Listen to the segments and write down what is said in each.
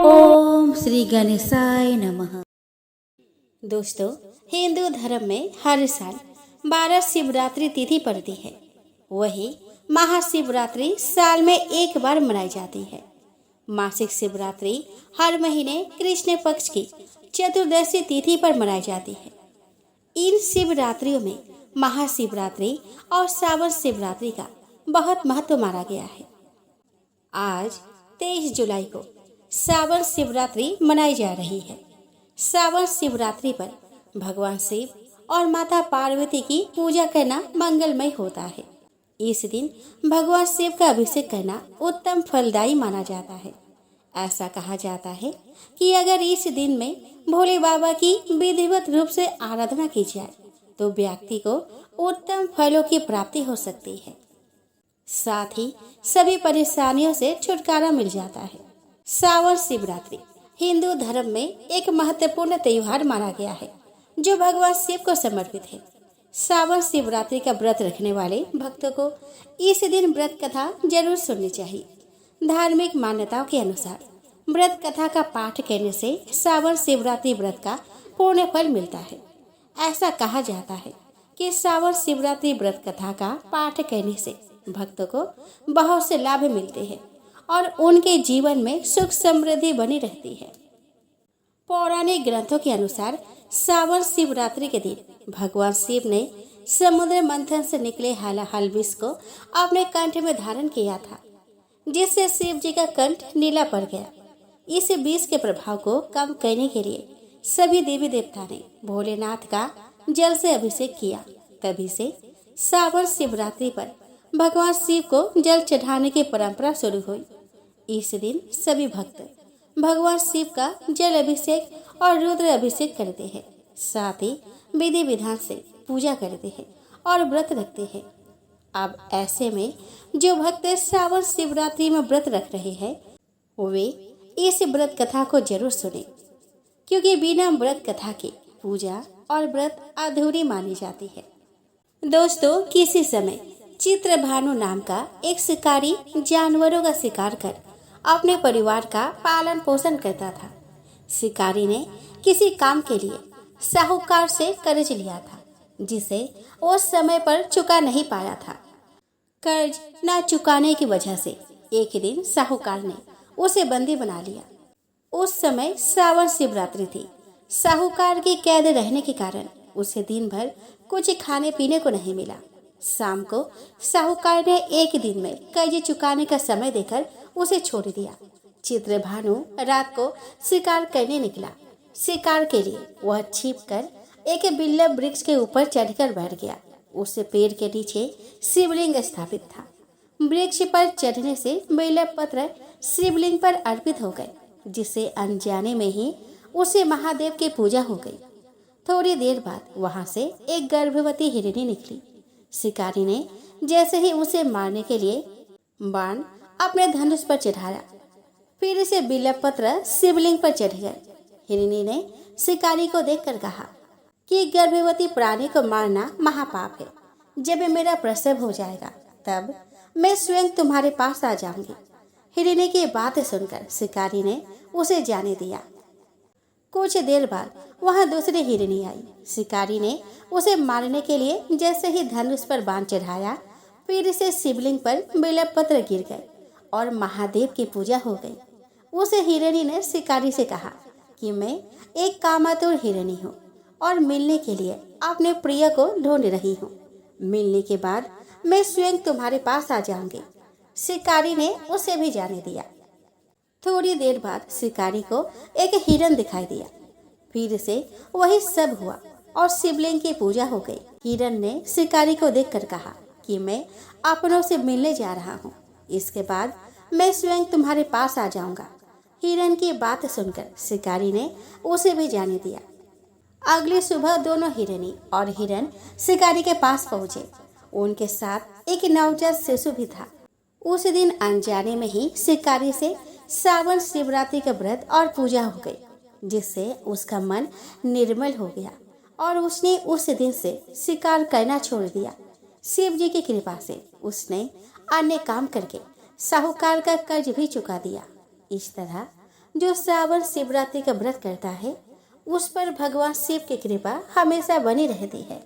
ओम श्री गणेशाय नमः। दोस्तों, हिंदू धर्म में हर साल 12 शिवरात्रि तिथि पड़ती है। वही महाशिवरात्रि साल में एक बार मनाई जाती है। मासिक शिवरात्रि हर महीने कृष्ण पक्ष की चतुर्दशी तिथि पर मनाई जाती है। इन शिवरात्रियों में महाशिवरात्रि और श्रावण शिवरात्रि का बहुत महत्व माना गया है। आज 23 जुलाई को श्रावण शिवरात्रि मनाई जा रही है। श्रावण शिवरात्रि पर भगवान शिव और माता पार्वती की पूजा करना मंगलमय होता है। इस दिन भगवान शिव का अभिषेक करना उत्तम फलदायी माना जाता है। ऐसा कहा जाता है कि अगर इस दिन में भोले बाबा की विधिवत रूप से आराधना की जाए तो व्यक्ति को उत्तम फलों की प्राप्ति हो सकती है। साथ ही सभी परेशानियों से छुटकारा मिल जाता है। श्रावण शिवरात्रि हिंदू धर्म में एक महत्वपूर्ण त्योहार माना गया है जो भगवान शिव को समर्पित है। श्रावण शिवरात्रि का व्रत रखने वाले भक्तों को इस दिन व्रत कथा जरूर सुननी चाहिए। धार्मिक मान्यताओं के अनुसार व्रत कथा का पाठ करने से श्रावण शिवरात्रि व्रत का पूर्ण फल मिलता है। ऐसा कहा जाता है कि श्रावण शिवरात्रि व्रत कथा का पाठ करने से भक्तों को बहुत से लाभ मिलते हैं और उनके जीवन में सुख समृद्धि बनी रहती है। पौराणिक ग्रंथों के अनुसार श्रावण शिवरात्रि के दिन भगवान शिव ने समुद्र मंथन से निकले हलाहल विष को अपने कंठ में धारण किया था, जिससे शिव जी का कंठ नीला पड़ गया। इस विष के प्रभाव को कम करने के लिए सभी देवी देवता ने भोलेनाथ का जल से अभिषेक किया। तभी से श्रावण शिवरात्रि पर भगवान शिव को जल चढ़ाने की परंपरा शुरू हुई। इस दिन सभी भक्त भगवान शिव का जल अभिषेक और रुद्र अभिषेक करते हैं। साथ ही विधि विधान से पूजा करते हैं और व्रत रखते हैं। अब ऐसे में जो भक्त श्रावण शिवरात्रि में व्रत रख रहे हैं वे इस व्रत कथा को जरूर सुने, क्योंकि बिना व्रत कथा के पूजा और व्रत अधूरी मानी जाती है। दोस्तों, किसी समय चित्रभानु नाम का एक शिकारी जानवरों का शिकार कर अपने परिवार का पालन पोषण करता था। शिकारी ने किसी काम के लिए साहूकार से कर्ज लिया था, जिसे वो समय पर चुका नहीं पाया था। कर्ज न चुकाने की वजह से एक दिन साहूकार ने उसे बंदी बना लिया। उस समय श्रावण शिवरात्रि थी। साहूकार की कैद रहने के कारण उसे दिन भर कुछ खाने पीने को नहीं मिला। शाम को साहूकार ने एक दिन में कर्ज चुकाने का समय देकर उसे छोड़ दिया। चित्रभानु रात को शिकार करने निकला। शिकार के लिए वह छिपकर एक बिल्व वृक्ष के ऊपर चढ़कर बैठ गया। उस पेड़ के नीचे शिवलिंग स्थापित था। वृक्ष पर चढ़ने से बिल्व पत्र शिवलिंग पर अर्पित हो गए, जिससे अनजाने में ही उसे महादेव की पूजा हो गई। थोड़ी देर बाद वहां से एक गर्भवती हिरनी निकली। शिकारी ने जैसे ही उसे मारने के लिए बाण अपने धनुष पर चढ़ाया, फिर से बिल्वपत्र शिवलिंग पर चढ़ गए। हिरनी ने शिकारी को देखकर कहा कि गर्भवती प्राणी को मारना महापाप है। जब मेरा प्रसव हो जाएगा तब मैं स्वयं तुम्हारे पास आ जाऊंगी। हिरनी की बात सुनकर शिकारी ने उसे जाने दिया। कुछ देर बाद वहां दूसरी हिरनी आई। शिकारी ने उसे मारने के लिए जैसे ही धनुष पर बाण चढ़ाया, फिर से शिवलिंग पर बिल्वपत्र गिर गए और महादेव की पूजा हो गई। उस हिरनी ने शिकारी से कहा कि मैं एक कामातुर हिरनी हूँ और मिलने के लिए अपने प्रिय को ढूंढ रही हूँ। मिलने के बाद मैं स्वयं तुम्हारे पास आ जाऊंगी। शिकारी ने उसे भी जाने दिया। थोड़ी देर बाद शिकारी को एक हिरन दिखाई दिया। फिर से वही सब हुआ और शिवलिंग की पूजा हो गई। हिरन ने शिकारी को देखकर कहा कि मैं अपनों से मिलने जा रहा हूँ। इसके बाद मैं स्वयं तुम्हारे पास आ जाऊंगा। हिरन की बात सुनकर शिकारी ने उसे भी जाने दिया। अगली सुबह दोनों हिरनी और हिरन शिकारी के पास पहुंचे। उनके साथ एक नवजात शिशु भी था। उस दिन अनजाने में ही शिकारी से श्रावण शिवरात्रि का व्रत और पूजा हो गई, जिससे उसका मन निर्मल हो गया और उसने उस दिन से शिकार करना छोड़ दिया। शिव जी की कृपा से उसने अन्य काम करके साहूकार का कर्ज भी चुका दिया। इस तरह जो श्रावण शिवरात्रि का व्रत करता है उस पर भगवान शिव की कृपा हमेशा बनी रहती है।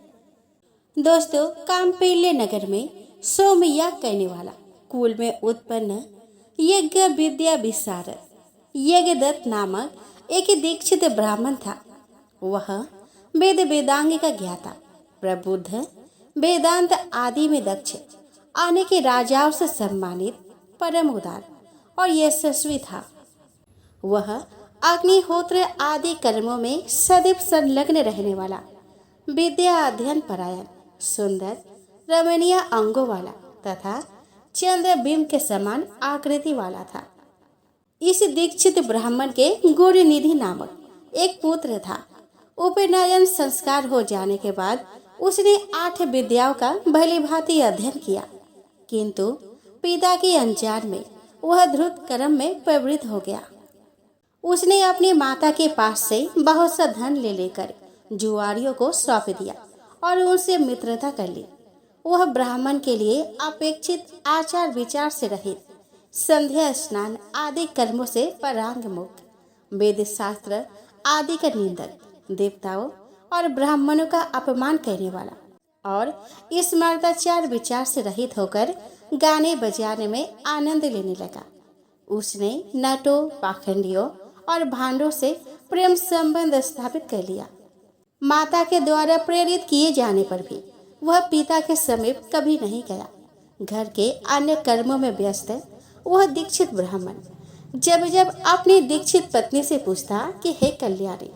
दोस्तों, काम्पिल्य नगर में सोमयाग करने वाला कुल में उत्पन्न यज्ञ विद्या विशारद यज्ञदत्त नामक एक दीक्षित ब्राह्मण था। वह वेद वेदांग का ज्ञाता, प्रबुद्ध, वेदांत आदि में दक्ष, अनेक राजाओं से सम्मानित, परम उदार और यशस्वी था। वह अग्निहोत्र आदि कर्मों में सदैव संलग्न रहने वाला, विद्या अध्ययन परायण, सुंदर रमणीय अंगों वाला तथा चंद्रबिंब के समान आकृति वाला था। इस दीक्षित ब्राह्मण के गुरुनिधि नामक एक पुत्र था। उपनयन संस्कार हो जाने के बाद उसने 8 विद्याओं का भली भांति अध्ययन किया, किंतु पिता के अनजान में वह ध्रुत कर्म में प्रवृत्त हो गया। उसने अपनी माता के पास से बहुत सा धन ले लेकर जुआरियों को सौंप दिया और उनसे मित्रता कर ली। वह ब्राह्मण के लिए अपेक्षित आचार विचार से रहित, संध्या स्नान आदि कर्मों से परांग मुक्त, वेद शास्त्र आदि का निंदक, देवताओं और ब्राह्मणों का अपमान करने वाला और स्मृताचार विचार से रहित होकर गाने बजाने में आनंद लेने लगा। उसने नटों, पाखंडियों और भांडों से प्रेम संबंध स्थापित कर लिया। माता के द्वारा प्रेरित किए जाने पर भी वह पिता के समीप कभी नहीं गया। घर के अन्य कर्मों में व्यस्त वह दीक्षित ब्राह्मण जब जब अपनी दीक्षित पत्नी से पूछता कि हे कल्याणी,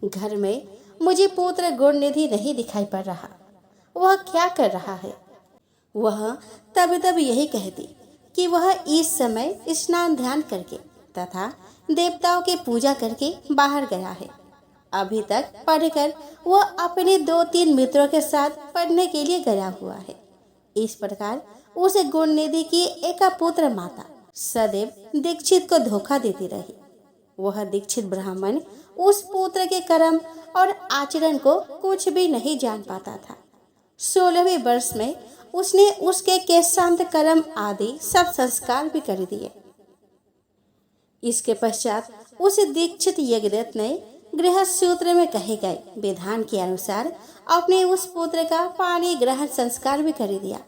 घर में मुझे पुत्र गुणनिधि नहीं दिखाई पड़ रहा, वह क्या कर रहा है? वह तब तब यही कहती कि वह इस समय स्नान ध्यान करके तथा देवताओं की पूजा करके बाहर गया है। अभी तक पढ़कर वह अपने 2-3 मित्रों के साथ पढ़ने के लिए गया हुआ है। इस प्रकार उस गुणनिधि की एक पुत्र माता सदैव दीक्षित को धोखा देती रही। वह दीक्षित ब्राह्मण उस पुत्र के कर्म और आचरण को कुछ भी नहीं जान पाता था। 16वें वर्ष में उसने उसके केशांत कर्म आदि सब संस्कार भी कर दिए। इसके पश्चात उस दीक्षित यज्ञदत्त ने गृहस्थ सूत्र में कहे गए विधान के अनुसार अपने उस पुत्र का पानी ग्रहण संस्कार भी कर दिया।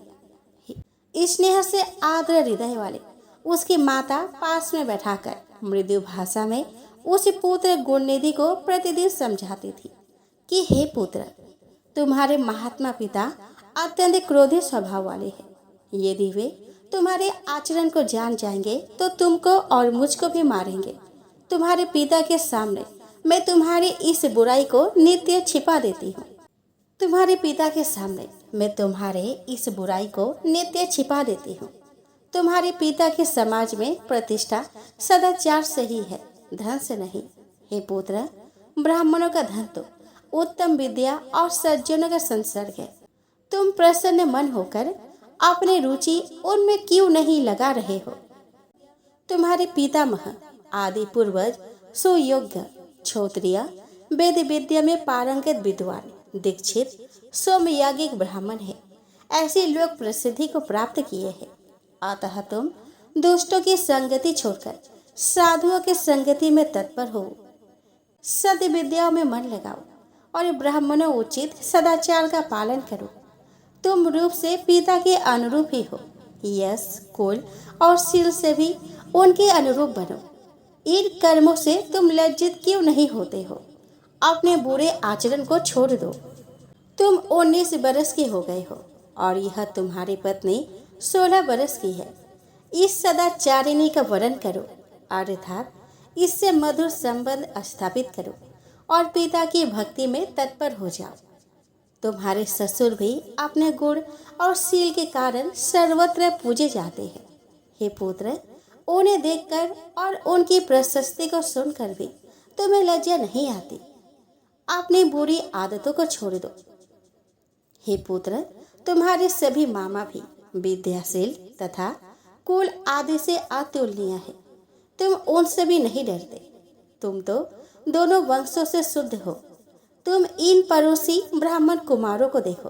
स्नेह से आर्द्र हृदय वाले उसकी माता पास में बैठाकर मृदु भाषा में उस पुत्र गुणनिधि को प्रतिदिन समझाती थी कि हे पुत्र, तुम्हारे महात्मा पिता अत्यंत क्रोधी स्वभाव वाले हैं। यदि वे तुम्हारे आचरण को जान जाएंगे तो तुमको और मुझको भी मारेंगे। तुम्हारे पिता के सामने मैं तुम्हारी इस बुराई को नित्य छिपा देती हूँ। तुम्हारे पिता के सामने मैं तुम्हारे इस बुराई को नित्य छिपा देती हूँ। तुम्हारे पिता के समाज में प्रतिष्ठा सदाचार से ही है, धन से नहीं। हे पुत्र, ब्राह्मणों का धन तो उत्तम विद्या और सज्जनों का संसर्ग है। तुम प्रसन्न मन होकर अपनी रुचि उनमें क्यों नहीं लगा रहे हो? तुम्हारे पितामह आदि पूर्वज सुयोग्य, क्षत्रिय, वेद विद्या में पारंगत विद्वान, दीक्षित, सोमयागिक ब्राह्मण है। ऐसे लोग प्रसिद्धि को प्राप्त किए हैं। अतः तुम दुष्टों की संगति छोड़कर साधुओं की संगति में तत्पर हो। सद विद्याओं में मन लगाओ और ब्राह्मणों उचित सदाचार का पालन करो। तुम रूप से पिता के अनुरूप ही हो, यश, कुल और शील से भी उनके अनुरूप बनो। इन कर्मों से तुम लज्जित क्यों नहीं होते हो? अपने बुरे आचरण को छोड़ दो। तुम 19 बरस के हो गए हो और यह तुम्हारी पत्नी 16 बरस की है। इस सदाचारिणी का वर्ण करो, अर्थात इससे मधुर संबंध स्थापित करो और पिता की भक्ति में तत्पर हो जाओ। तुम्हारे ससुर भी अपने गुण और शील के कारण सर्वत्र पूजे जाते हैं। हे पुत्र, उन्हें देखकर और उनकी प्रशस्ति को सुनकर भी तुम्हें लज्जा नहीं आती। अपनी बुरी आदतों को छोड़ दो। हे पुत्र, तुम्हारे सभी मामा भी विद्याशील तथा कुल आदि से अतुलनीय है। तुम उनसे भी नहीं डरते। तुम तो दोनों वंशों से शुद्ध हो। तुम इन पड़ोसी ब्राह्मण कुमारों को देखो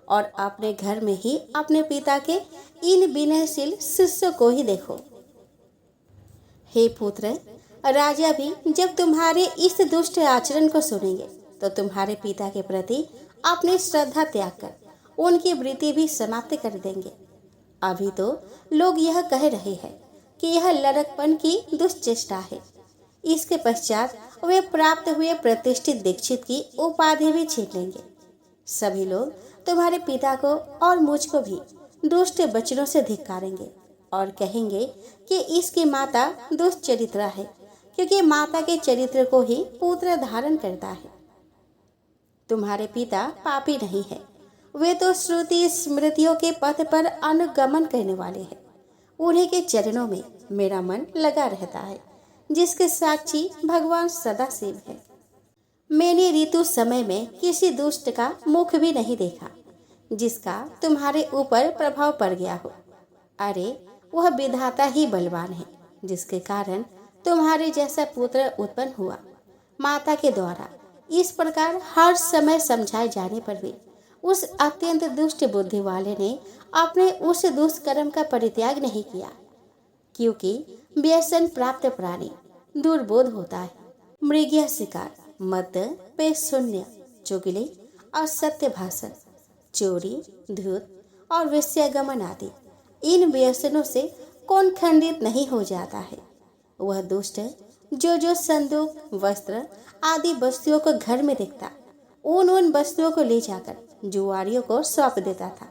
और अपने घर में ही अपने पिता के इन विनयशील शिष्यों को ही देखो। हे पुत्र, राजा भी जब तुम्हारे इस दुष्ट आचरण को सुनेंगे तो तुम्हारे पिता के प्रति अपनी श्रद्धा त्याग कर उनकी वृत्ति भी समाप्त कर देंगे। अभी तो लोग यह कह रहे हैं कि यह लड़कपन की दुष्चेष्टा है। इसके पश्चात वे प्राप्त हुए प्रतिष्ठित दीक्षित की उपाधि भी छीन लेंगे। सभी लोग तुम्हारे पिता को और मुझको भी दुष्ट वचनों से धिक्कारेंगे और कहेंगे कि इसकी माता दुष्चरित्रा है, क्योंकि माता के चरित्र को ही पुत्र धारण करता है। तुम्हारे पिता पापी नहीं है, वे तो श्रुति स्मृतियों के पथ पर अनुगमन करने वाले हैं। उन्हीं के चरणों में मेरा मन लगा रहता है, जिसके साक्षी भगवान सदाशिव है। मैंने ऋतु समय में किसी दुष्ट का मुख भी नहीं देखा जिसका तुम्हारे ऊपर प्रभाव पड़ गया हो। अरे वह विधाता ही बलवान है, जिसके कारण तुम्हारे जैसा पुत्र उत्पन्न हुआ। माता के द्वारा इस प्रकार हर समय समझाए जाने पर भी उस अत्यंत दुष्ट बुद्धि वाले ने अपने उस दुष्कर्म का परित्याग नहीं किया, क्योंकि व्यसन प्राप्त प्राणी दुर्बोध होता है। मृगीय शिकार, मद, पेय शून्य, चुगली और सत्य भाषण, चोरी, धूत और वेश्यागमन आदि इन व्यसनों से कौन खंडित नहीं हो जाता है। वह दुष्ट जो संदूक, वस्त्र आदि वस्तुओं को घर में देखता, उन वस्तुओं को ले जाकर जुआरियों को सौंप देता था।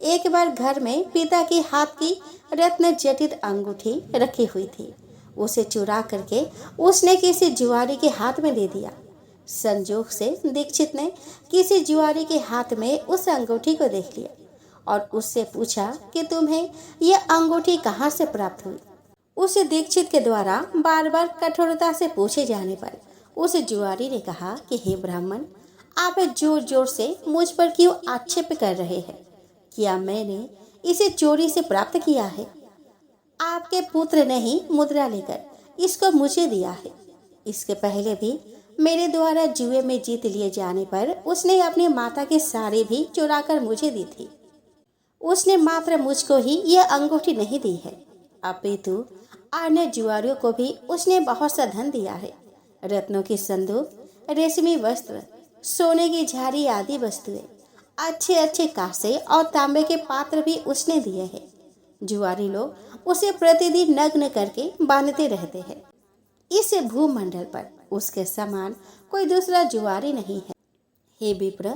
एक बार घर में पिता के हाथ की रत्न जटित अंगूठी रखी हुई थी। उसे चुरा करके उसने किसी जुआरी के हाथ में दे दिया। संजोग से दीक्षित ने किसी जुआरी के हाथ में उस अंगूठी को देख लिया और उससे पूछा कि तुम्हें यह अंगूठी कहाँ से प्राप्त हुई। उस दीक्षित के द्वारा बार बार कठोरता से पूछे जाने पर उस जुआरी ने कहा कि हे ब्राह्मण, आप जोर जोर से मुझ पर क्यों आक्षेप कर रहे हैं? क्या मैंने इसे चोरी से प्राप्त किया है? आपके पुत्र ने ही मुद्रा लेकर इसको मुझे दिया है। इसके पहले भी मेरे द्वारा जुए में जीत लिए जाने पर उसने अपनी माता की साड़ी भी चुराकर मुझे दी थी। उसने मात्र मुझको ही यह अंगूठी नहीं दी है, अपितु अन्य जुआरियों को भी उसने बहुत सा धन दिया है। रत्नों की संदूक, रेशमी वस्त्र, सोने की झाड़ी आदि वस्तुएं, अच्छे अच्छे कांसे और तांबे के पात्र भी उसने दिए हैं। जुआरी लोग उसे प्रतिदिन नग्न करके बांधते रहते हैं। इस भूमंडल पर उसके समान कोई दूसरा जुआरी नहीं है। हे विप्र,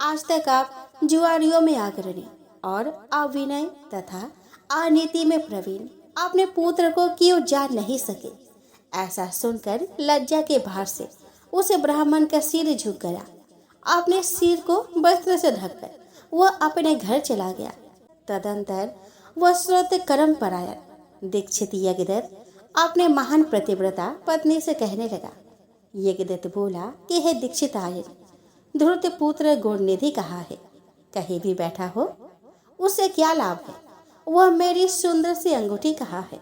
आज तक आप जुआरियों में अग्रणी और अविनय तथा अनीति में प्रवीण अपने पुत्र को क्यों जान नहीं सके? ऐसा सुनकर लज्जा के भार से उस ब्राह्मण का सिर झुक गया। अपने सिर को वस्त्र से ढककर वह अपने घर चला गया। तदंतर वह स्रोत कर्म परायण दीक्षित यज्ञदत्त अपने महान प्रतिव्रता पत्नी से कहने लगा। यज्ञदत्त बोला कि हे दीक्षित आयन, धूर्त पुत्र गुणनिधि कहाँ है? कहीं भी बैठा हो, उससे क्या लाभ है? वह मेरी सुंदर सी अंगूठी कहाँ है?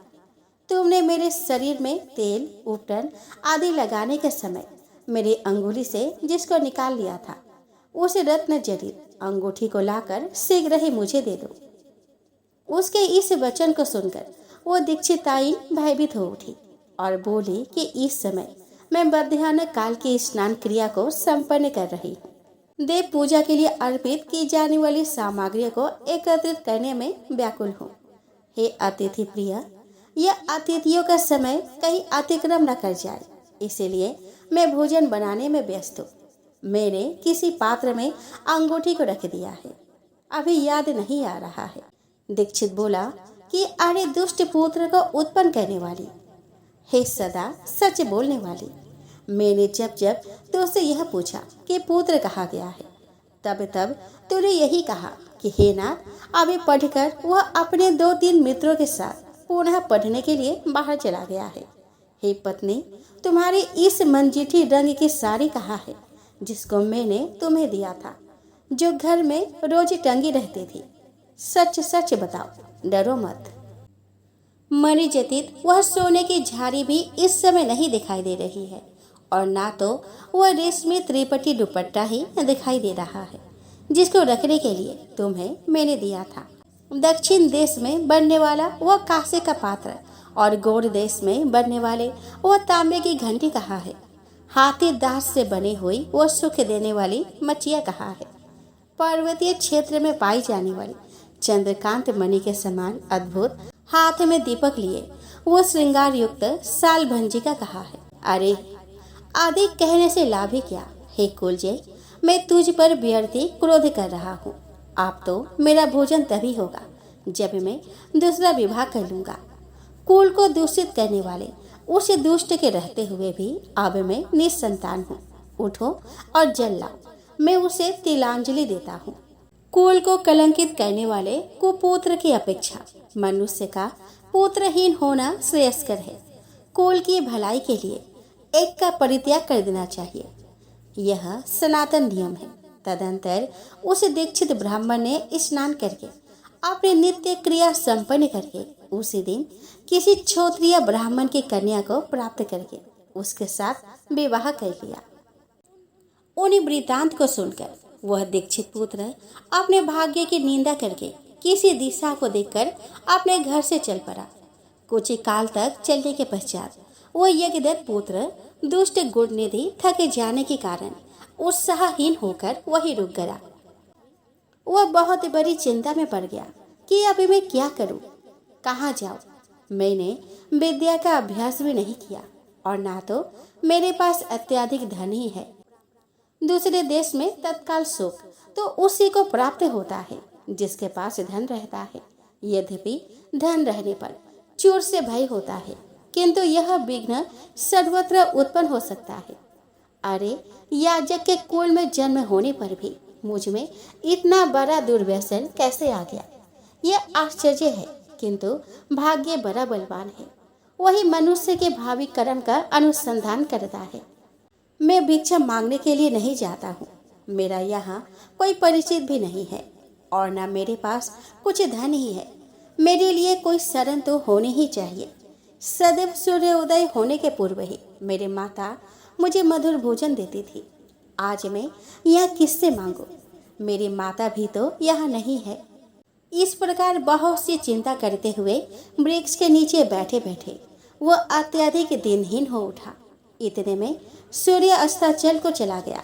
तुमने मेरे शरीर में तेल, उपटन आदि लगाने के समय मेरी अंगुली से जिसको निकाल लिया था, उस रत्न जड़ित अंगूठी को लाकर शीघ्र ही मुझे दे दो। उसके इस वचन को सुनकर वो दीक्षिताइन भयभीत हो उठी और बोली कि इस समय मैं मध्याह्न काल की स्नान क्रिया को संपन्न कर रही हूँ। देव पूजा के लिए अर्पित की जाने वाली सामग्रियों को एकत्रित करने में व्याकुल हूँ। हे अतिथि प्रिय, यह अतिथियों का समय कहीं अतिक्रम न कर जाए, इसीलिए मैं भोजन बनाने में व्यस्त हूँ। मैंने किसी पात्र में अंगूठी को रख दिया है, अभी याद नहीं आ रहा है। दीक्षित बोला कि अरे दुष्ट पुत्र को उत्पन्न करने वाली, हे सदा सच बोलने वाली, मैंने जब जब तुझसे यह पूछा कि पुत्र कहाँ गया है, तब तब तूने यही कहा कि हे नाथ, अभी पढ़कर वह अपने 2-3 मित्रों के साथ पुनः पढ़ने के लिए बाहर चला गया है। हे पत्नी, तुम्हारी इस मंजीठी रंग की साड़ी कहाँ है जिसको मैंने तुम्हें दिया था, जो घर में रोज टंगी रहती थी? सच सच बताओ, डरो मत। मणिजटित वह सोने की झाड़ी भी इस समय नहीं दिखाई दे रही है और ना तो वह रेशमी त्रिपटी दुपट्टा ही दिखाई दे रहा है जिसको रखने के लिए तुम्हें मैंने दिया था। दक्षिण देश में बनने वाला वह कांसे का पात्र और गौड़ देश में बनने वाले वो तांबे की घंटी कहाँ है? हाथी दांत से बनी हुई वो सुख देने वाली मचिया कहाँ है? पर्वतीय क्षेत्र में पाई जाने वाली चंद्रकांत मणि के समान अद्भुत हाथ में दीपक लिए वो श्रृंगार युक्त साल भंजिका कहाँ है? अरे आदि कहने से लाभ ही क्या? हे कुलजय, मैं तुझ पर व्यर्थी क्रोध कर रहा हूँ। आप तो मेरा भोजन तभी होगा जब मैं दूसरा विवाह कर लूंगा। कुल को दूषित करने वाले उस दुष्ट के रहते हुए भी अब मैं निसंतान हूँ। उठो और जल लाओ, मैं उसे तिलांजलि देता हूँ। कुल को कलंकित करने वाले कुपुत्र की अपेक्षा मनुष्य का पुत्रहीन होना श्रेयस्कर है। कुल की भलाई के लिए एक का परित्याग कर देना चाहिए, यह सनातन नियम है। तदंतर उस दीक्षित ब्राह्मण ने स्नान करके अपने नित्य क्रिया संपन्न करके उसी दिन किसी क्षत्रिय ब्राह्मण की कन्या को प्राप्त करके उसके साथ विवाह कर लिया। उन्हीं वृतांत को सुनकर वह दीक्षित पुत्र अपने भाग्य की निंदा करके किसी दिशा को देखकर अपने घर से चल पड़ा। कुछ काल तक चलने के पश्चात वह यज्ञदत्त पुत्र दुष्ट गुणनिधि थके जाने के कारण उत्साहहीन होकर वही रुक गया। वह बहुत बड़ी चिंता में पड़ गया कि अभी मैं क्या करूं, कहाँ जाऊं। मैंने विद्या का अभ्यास भी नहीं किया और ना तो मेरे पास अत्यधिक धन ही है। दूसरे देश में तत्काल सुख तो उसी को प्राप्त होता है जिसके पास धन रहता है। यद्यपि धन रहने पर चोर से भय होता है, किंतु यह विघ्न सर्वत्र उत्पन्न हो सकता है। अरे याजक के कुल में जन्म होने पर भी मुझ में इतना बड़ा दुर्व्यसन कैसे आ गया? यह आश्चर्य है, किंतु भाग्य बड़ा बलवान है। वही मनुष्य के भावी कर्म का अनुसंधान करता है। मैं भिक्षा मांगने के लिए नहीं जाता हूँ। मेरा यहाँ कोई परिचित भी नहीं है और न मेरे पास कुछ धन ही है। मेरे लिए कोई शरण तो होनी ही चाहिए। सदैव सूर्योदय होने के पूर्व ही मेरी माता मुझे मधुर भोजन देती थी। आज मैं यह किससे मांगू? मेरी माता भी तो यहाँ नहीं है। इस प्रकार बहुत सी चिंता करते हुए वृक्ष के नीचे बैठे बैठे वह अत्यधिक दिनहीन हो उठा। इतने में सूर्य अस्ताचल को चला गया।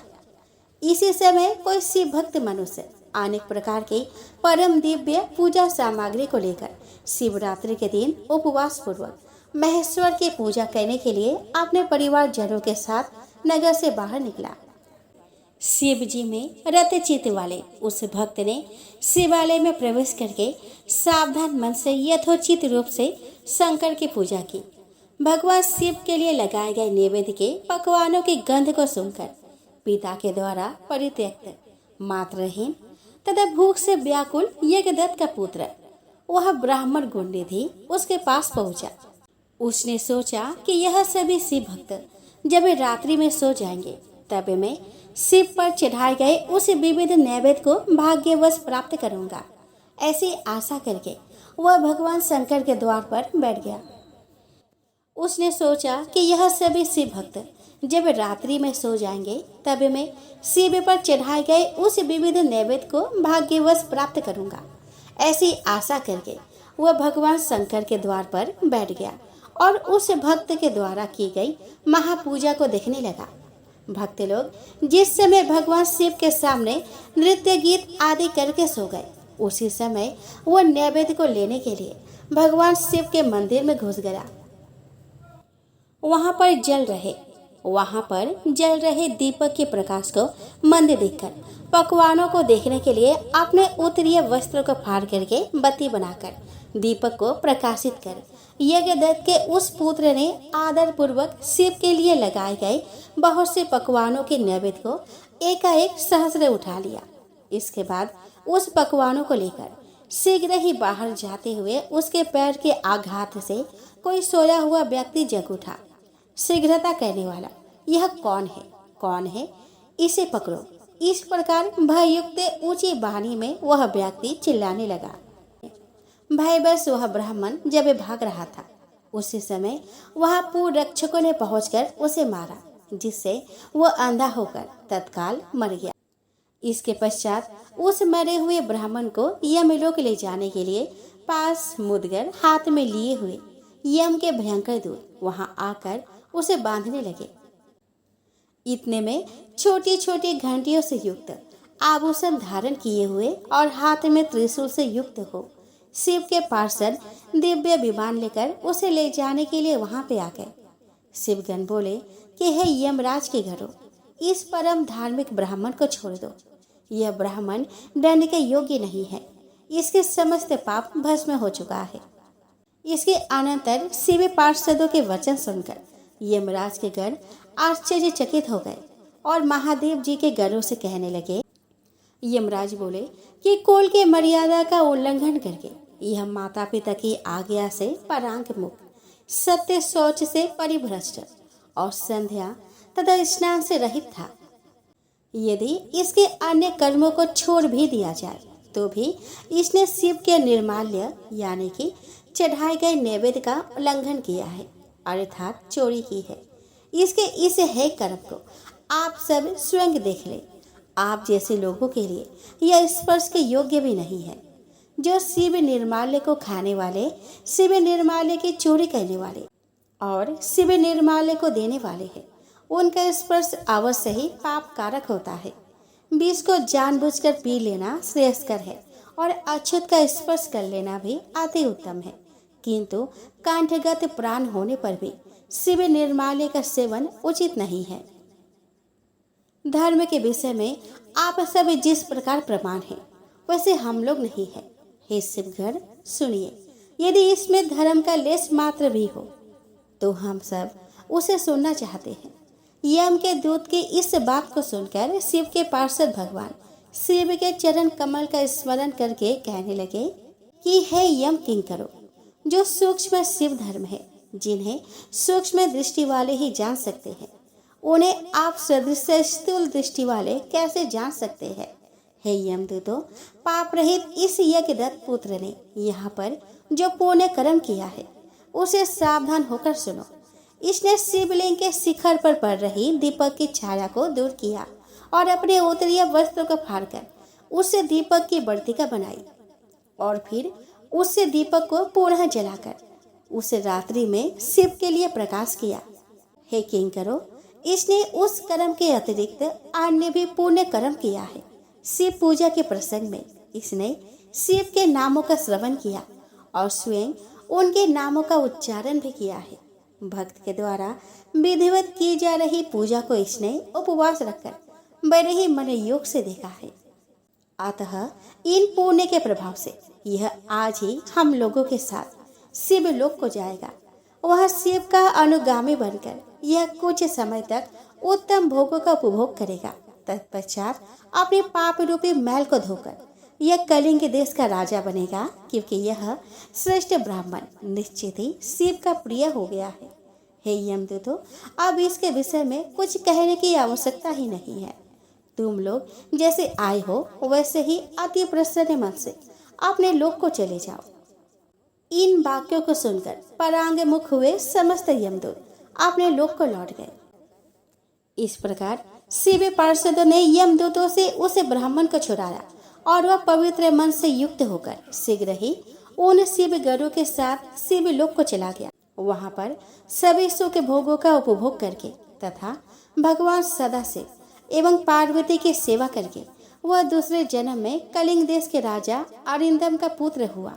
इसी समय कोई शिव भक्त मनुष्य अनेक प्रकार के परम दिव्य पूजा सामग्री को लेकर शिवरात्रि के दिन उपवास पूर्वक महेश्वर की पूजा करने के लिए अपने परिवार जनों के साथ नगर से बाहर निकला। शिव जी में रत चित्त वाले उस भक्त ने शिवालय में प्रवेश करके सावधान मन से यथोचित रूप से शंकर की पूजा की। भगवान शिव के लिए लगाए गए नैवेद्य के पकवानों की गंध को सुनकर पिता के द्वारा परित्यक्त, मात्रहीन तथा भूख से व्याकुल यज्ञदत्त का पुत्र वह ब्राह्मण गुणनिधि उसके पास पहुंचा। उसने सोचा कि यह सभी शिव भक्त जब रात्रि में सो जाएंगे तब मैं शिव पर चढ़ाए गए उस विविध नैवेद्य को भाग्यवश प्राप्त करूंगा। ऐसी आशा करके वह भगवान शंकर के द्वार पर बैठ गया। उसने सोचा कि यह सभी शिव भक्त जब रात्रि में सो जाएंगे तब मैं शिव पर चढ़ाए गए उस विविध नैवेद्य को भाग्यवश प्राप्त करूंगा। ऐसी आशा करके वह भगवान शंकर के द्वार पर बैठ गया और उस भक्त के द्वारा की गई महापूजा को देखने लगा। भक्त लोग जिस समय भगवान शिव के सामने नृत्य गीत आदि करके सो गए, उसी समय वह नैवेद्य को लेने के लिए भगवान शिव के मंदिर में घुस गया। वहां पर जल रहे दीपक के प्रकाश को मंद देखकर पकवानों को देखने के लिए अपने उत्तरीय वस्त्र को फाड़ करके बत्ती बनाकर दीपक को प्रकाशित कर यज्ञदत्त के उस पुत्र ने आदर पूर्वक शिव के लिए लगाए गए बहुत से पकवानों के नैवेद्य को एकाएक सहस्र उठा लिया। इसके बाद उस पकवानों को लेकर शीघ्र ही बाहर जाते हुए उसके पैर के आघात से कोई सोया हुआ व्यक्ति जग उठा। शीघ्रता करने वाला यह कौन है? इसे पकड़ो। इस प्रकार भययुक्त ऊंची वाणी में वह व्यक्ति चिल्लाने लगा। भयवश वह ब्राह्मण जब भाग रहा था, उसी समय वहां पुरक्षकों ने पहुंचकर उसे मारा, जिससे वह अंधा होकर तत्काल मर गया। इसके पश्चात उस मरे हुए ब्राह्मण को यमलोक ले जाने के लिए पास मुदगर हाथ में लिए हुए यम के भयंकर दूत वहां आकर उसे बांधने लगे। इतने में छोटी छोटी घंटियों से युक्त, आभूषण धारण किए हुए और हाथ में त्रिशूल से युक्त हो शिव के पार्षद दिव्य विमान लेकर उसे ले जाने के लिए वहां पे आ गए। शिवगण बोले कि हे यमराज के घरों, इस परम धार्मिक ब्राह्मण को छोड़ दो। यह ब्राह्मण दंड के योग्य नहीं है। इसके समस्त पाप भस्म हो चुका है। इसके अनंतर शिव पार्षदों के वचन सुनकर यमराज के गण आश्चर्यचकित हो गए और महादेव जी के गणों से कहने लगे। यमराज बोले कि कुल के मर्यादा का उल्लंघन करके यह माता पिता की आज्ञा से परांग मुक्त, सत्य शौच से परिभ्रष्ट और संध्या तथा स्नान से रहित था। यदि इसके अन्य कर्मों को छोड़ भी दिया जाए तो भी इसने शिव के निर्माल्य यानी कि चढ़ाए गए नैवेद्य का उल्लंघन किया है, अर्थात चोरी की है। इसके इस है कर्म को आप सब स्वयं देख ले। आप जैसे लोगों के लिए यह स्पर्श के योग्य भी नहीं है। जो शिव निर्माल्य को खाने वाले, शिव निर्माल्य की चोरी करने वाले और शिव निर्माल्य को देने वाले हैं, उनका स्पर्श अवश्य ही पाप कारक होता है। विष को जानबूझकर पी लेना श्रेयस्कर है और अछूत का स्पर्श कर लेना भी अति उत्तम है, किंतु कंठगत प्राण होने पर भी शिव निर्माल्य का सेवन उचित नहीं है। धर्म के विषय में आप सब जिस प्रकार प्रमाण है वैसे हम लोग नहीं है। हे शिवगण सुनिए, यदि इसमें धर्म का लेश मात्र भी हो तो हम सब उसे सुनना चाहते हैं। यम के दूत की इस बात को सुनकर शिव के पार्षद भगवान शिव के चरण कमल का स्मरण करके कहने लगे कि हे यम किंकरो, जो सूक्ष्म शिव धर्म है, जिन्हें सूक्ष्म दृष्टि वाले ही जान सकते हैं, उन्हें आप सदृश स्थूल दृष्टि वाले कैसे जान सकते हैं। हे यमदूतों, पाप रहित इस यज्ञदत्त पुत्र ने यहाँ पर जो पुण्य कर्म किया है उसे सावधान होकर सुनो। इसने शिवलिंग के शिखर पर पड़ रही दीपक की छाया को दूर किया और अपने उत्तरीय वस्त्र को फाड़कर उससे दीपक की वर्तिका बनाई और फिर उससे दीपक को पुनः जलाकर उसे रात्रि में शिव के लिए प्रकाश किया। हे किंकरो, इसने उस कर्म के अतिरिक्त अन्य भी पुण्य कर्म किया है। शिव पूजा के प्रसंग में इसने शिव के नामों का श्रवण किया और स्वयं उनके नामों का उच्चारण भी किया है। भक्त के द्वारा विधिवत की जा रही पूजा को इसने उपवास रखकर बड़े ही मन योग से देखा है। अतः इन पुण्य के प्रभाव से यह आज ही हम लोगों के साथ शिव लोक को जाएगा। वह शिव का अनुगामी बनकर यह कुछ समय तक उत्तम भोगों का उपभोग करेगा। तत्पश्चात अपने पाप रूपी मैल को धोकर यह कलिंग देश का राजा बनेगा, क्योंकि यह श्रेष्ठ ब्राह्मण निश्चित ही शिव का प्रिय हो गया है। हे यमदूतों, अब इसके विषय में कुछ कहने की आवश्यकता ही नहीं है। तुम लोग जैसे आए हो वैसे ही अति प्रसन्न मन से अपने लोक को चले जाओ। इन वाक्यों को सुनकर परांग मुख हुए समस्त यमदूत अपने लोक को लौट गए। इस प्रकार शिव पार्षदों ने यमदूतों से उस ब्राह्मण को छुड़ाया और वह पवित्र मन से युक्त होकर शीघ्र ही उन शिव गरुड़ के साथ शिव लोक को चला गया। वहां पर सभी सुख भोगों का उपभोग करके तथा भगवान सदाशिव एवं पार्वती की सेवा करके वह दूसरे जन्म में कलिंग देश के राजा अरिंदम का पुत्र हुआ।